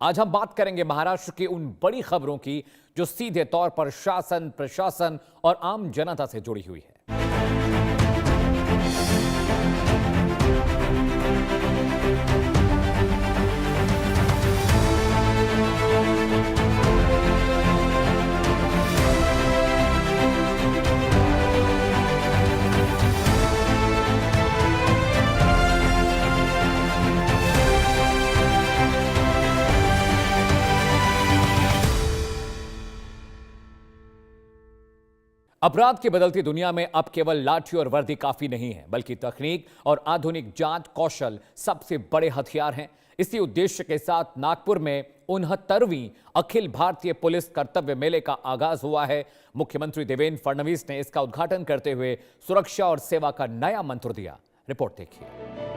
आज हम बात करेंगे महाराष्ट्र की उन बड़ी खबरों की जो सीधे तौर पर शासन, प्रशासन और आम जनता से जुड़ी हुई है। अपराध की बदलती दुनिया में अब केवल लाठी और वर्दी काफी नहीं है, बल्कि तकनीक और आधुनिक जांच कौशल सबसे बड़े हथियार हैं। इसी उद्देश्य के साथ नागपुर में 69वीं अखिल भारतीय पुलिस कर्तव्य मेले का आगाज हुआ है। मुख्यमंत्री देवेंद्र फडणवीस ने इसका उद्घाटन करते हुए सुरक्षा और सेवा का नया मंत्र दिया। रिपोर्ट देखिए।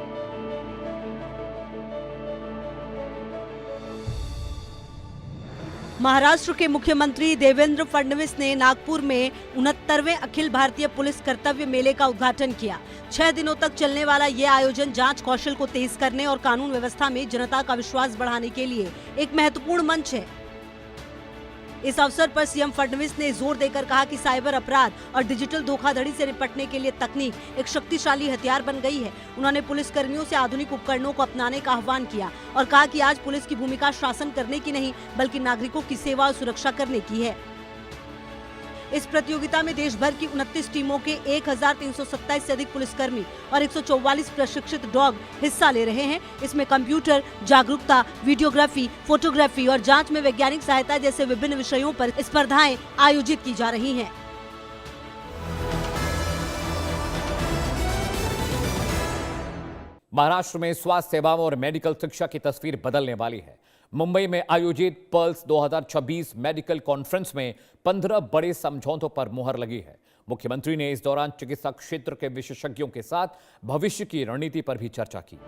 महाराष्ट्र के मुख्यमंत्री देवेंद्र फडणवीस ने नागपुर में 69वें अखिल भारतीय पुलिस कर्तव्य मेले का उद्घाटन किया। 6 दिनों तक चलने वाला ये आयोजन जांच कौशल को तेज करने और कानून व्यवस्था में जनता का विश्वास बढ़ाने के लिए एक महत्वपूर्ण मंच है। इस अवसर पर सीएम फडणवीस ने जोर देकर कहा कि साइबर अपराध और डिजिटल धोखाधड़ी से निपटने के लिए तकनीक एक शक्तिशाली हथियार बन गई है। उन्होंने पुलिस कर्मियों से आधुनिक उपकरणों को अपनाने का आह्वान किया और कहा कि आज पुलिस की भूमिका शासन करने की नहीं, बल्कि नागरिकों की सेवा और सुरक्षा करने की है। इस प्रतियोगिता में देश भर की 29 टीमों के 1327 से अधिक पुलिसकर्मी और 144 प्रशिक्षित डॉग हिस्सा ले रहे हैं। इसमें कंप्यूटर, जागरूकता, वीडियोग्राफी, फोटोग्राफी और जांच में वैज्ञानिक सहायता जैसे विभिन्न विषयों पर स्पर्धाएं आयोजित की जा रही हैं। महाराष्ट्र में स्वास्थ्य सेवाओं और मेडिकल शिक्षा की तस्वीर बदलने वाली है। मुंबई में आयोजित पल्स 2026 मेडिकल कॉन्फ्रेंस में 15 बड़े समझौतों पर मुहर लगी है। मुख्यमंत्री ने इस दौरान चिकित्सा क्षेत्र के विशेषज्ञों के साथ भविष्य की रणनीति पर भी चर्चा की।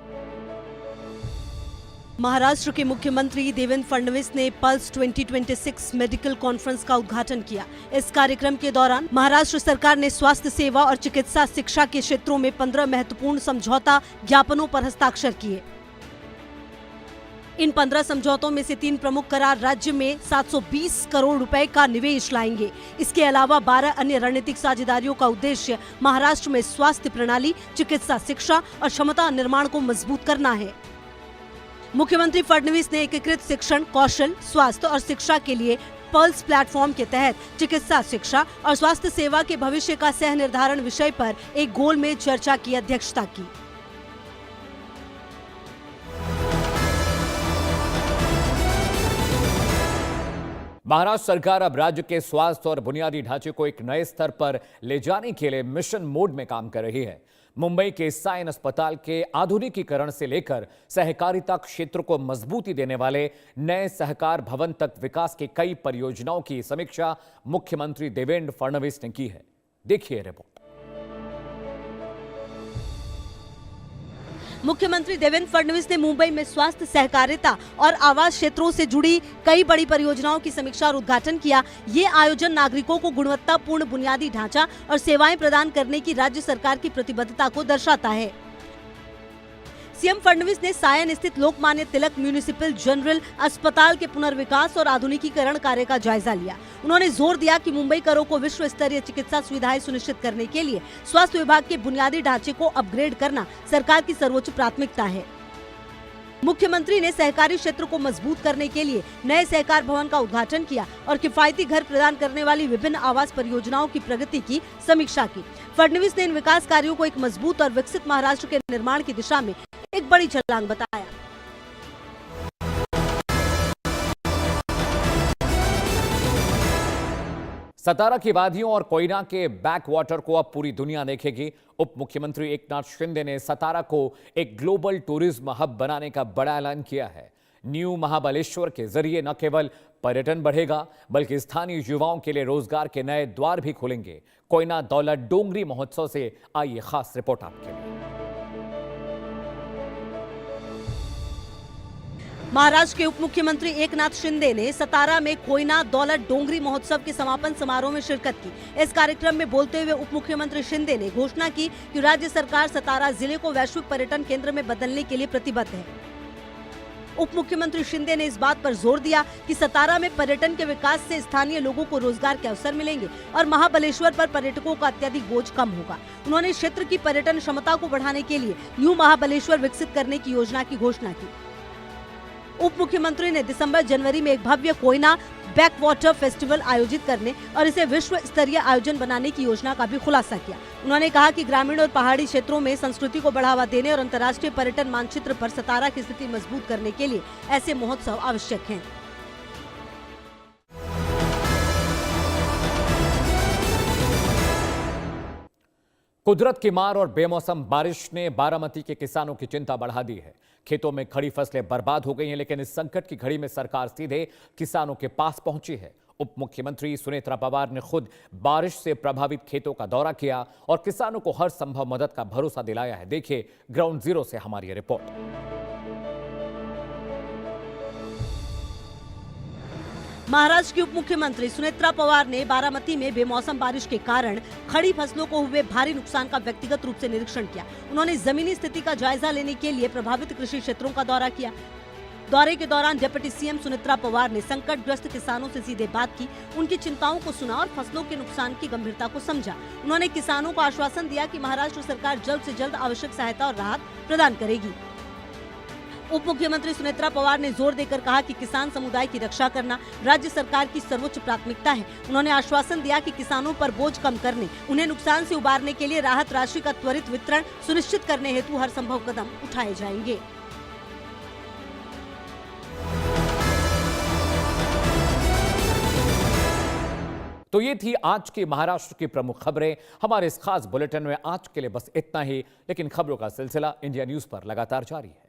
महाराष्ट्र के मुख्यमंत्री देवेंद्र फडणवीस ने पल्स 2026 मेडिकल कॉन्फ्रेंस का उद्घाटन किया। इस कार्यक्रम के दौरान महाराष्ट्र सरकार ने स्वास्थ्य सेवा और चिकित्सा शिक्षा के क्षेत्रों में 15 महत्वपूर्ण समझौता ज्ञापनों पर हस्ताक्षर किए। इन 15 समझौतों में से 3 प्रमुख करार राज्य में 720 करोड़ रुपए का निवेश लाएंगे। इसके अलावा 12 अन्य रणनीतिक साझेदारियों का उद्देश्य महाराष्ट्र में स्वास्थ्य प्रणाली, चिकित्सा शिक्षा और क्षमता निर्माण को मजबूत करना है। मुख्यमंत्री फडणवीस ने एकीकृत शिक्षण, कौशल, स्वास्थ्य और शिक्षा के लिए पल्स प्लेटफॉर्म के तहत चिकित्सा शिक्षा और स्वास्थ्य सेवा के भविष्य का सह निर्धारण विषय पर एक गोल में चर्चा की अध्यक्षता की। महाराष्ट्र सरकार अब राज्य के स्वास्थ्य और बुनियादी ढांचे को एक नए स्तर पर ले जाने के लिए मिशन मोड में काम कर रही है। मुंबई के साइन अस्पताल के आधुनिकीकरण से लेकर सहकारिता क्षेत्र को मजबूती देने वाले नए सहकार भवन तक विकास की कई परियोजनाओं की समीक्षा मुख्यमंत्री देवेंद्र फडणवीस ने की है। देखिए रिपोर्ट। मुख्यमंत्री देवेंद्र फडणवीस ने मुंबई में स्वास्थ्य, सहकारिता और आवास क्षेत्रों से जुड़ी कई बड़ी परियोजनाओं की समीक्षा और उद्घाटन किया। ये आयोजन नागरिकों को गुणवत्तापूर्ण बुनियादी ढांचा और सेवाएं प्रदान करने की राज्य सरकार की प्रतिबद्धता को दर्शाता है। सीएम फडणवीस ने सायन स्थित लोकमान्य तिलक म्युनिसिपल जनरल अस्पताल के पुनर्विकास और आधुनिकीकरण कार्य का जायजा लिया। उन्होंने जोर दिया कि मुंबईकरों को विश्व स्तरीय चिकित्सा सुविधाएं सुनिश्चित करने के लिए स्वास्थ्य विभाग के बुनियादी ढांचे को अपग्रेड करना सरकार की सर्वोच्च प्राथमिकता है। मुख्यमंत्री ने सहकारी क्षेत्र को मजबूत करने के लिए नए सहकार भवन का उद्घाटन किया और किफायती घर प्रदान करने वाली विभिन्न आवास परियोजनाओं की प्रगति की समीक्षा की। फडणवीस ने इन विकास कार्यों को एक मजबूत और विकसित महाराष्ट्र के निर्माण की दिशा में एक बड़ी छलांग बताया। सतारा की वादियों और कोयना के बैक वाटर को अब पूरी दुनिया देखेगी। उप मुख्यमंत्री एकनाथ शिंदे ने सतारा को एक ग्लोबल टूरिज्म हब बनाने का बड़ा ऐलान किया है। न्यू महाबलेश्वर के जरिए न केवल पर्यटन बढ़ेगा, बल्कि स्थानीय युवाओं के लिए रोजगार के नए द्वार भी खुलेंगे। कोयना दौलत डोंगरी महोत्सव से आइए खास रिपोर्ट आपके लिए। महाराष्ट्र के उप मुख्यमंत्री एकनाथ शिंदे ने सतारा में कोयना दौलत डोंगरी महोत्सव के समापन समारोह में शिरकत की। इस कार्यक्रम में बोलते हुए उप मुख्यमंत्री शिंदे ने घोषणा की कि राज्य सरकार सतारा जिले को वैश्विक पर्यटन केंद्र में बदलने के लिए प्रतिबद्ध है। उप मुख्यमंत्री शिंदे ने इस बात पर जोर दिया कि सतारा में पर्यटन के विकास से स्थानीय लोगों को रोजगार के अवसर मिलेंगे और महाबलेश्वर पर पर्यटकों का अत्यधिक बोझ कम होगा। उन्होंने क्षेत्र की पर्यटन क्षमता को बढ़ाने के लिए न्यू महाबलेश्वर विकसित करने की योजना की घोषणा की। उप मुख्यमंत्री ने दिसंबर जनवरी में एक भव्य कोयना बैक वाटर फेस्टिवल आयोजित करने और इसे विश्व स्तरीय आयोजन बनाने की योजना का भी खुलासा किया। उन्होंने कहा कि ग्रामीण और पहाड़ी क्षेत्रों में संस्कृति को बढ़ावा देने और अंतर्राष्ट्रीय पर्यटन मानचित्र पर सतारा की स्थिति मजबूत करने के लिए ऐसे महोत्सव आवश्यक हैं। कुदरत की मार और बेमौसम बारिश ने बारामती के किसानों की चिंता बढ़ा दी है। खेतों में खड़ी फसलें बर्बाद हो गई हैं, लेकिन इस संकट की घड़ी में सरकार सीधे किसानों के पास पहुंची है। उप मुख्यमंत्री सुनेत्रा पवार ने खुद बारिश से प्रभावित खेतों का दौरा किया और किसानों को हर संभव मदद का भरोसा दिलाया है। देखिए ग्राउंड जीरो से हमारी रिपोर्ट। महाराष्ट्र की उप मुख्यमंत्री सुनेत्रा पवार ने बारामती में बेमौसम बारिश के कारण खड़ी फसलों को हुए भारी नुकसान का व्यक्तिगत रूप से निरीक्षण किया। उन्होंने जमीनी स्थिति का जायजा लेने के लिए प्रभावित कृषि क्षेत्रों का दौरा किया। दौरे के दौरान डिप्टी सीएम सुनेत्रा पवार ने संकटग्रस्त किसानों से सीधे बात की, उनकी चिंताओं को सुना और फसलों के नुकसान की गंभीरता को समझा। उन्होंने किसानों को आश्वासन दिया कि महाराष्ट्र सरकार जल्द से जल्द आवश्यक सहायता और राहत प्रदान करेगी। उप मुख्यमंत्री सुनेत्रा पवार ने जोर देकर कहा कि किसान समुदाय की रक्षा करना राज्य सरकार की सर्वोच्च प्राथमिकता है। उन्होंने आश्वासन दिया कि किसानों पर बोझ कम करने, उन्हें नुकसान से उबारने के लिए राहत राशि का त्वरित वितरण सुनिश्चित करने हेतु हर संभव कदम उठाए जाएंगे। तो ये थी आज की महाराष्ट्र की प्रमुख खबरें। हमारे इस खास बुलेटिन में आज के लिए बस इतना ही, लेकिन खबरों का सिलसिला इंडिया न्यूज पर लगातार जारी है।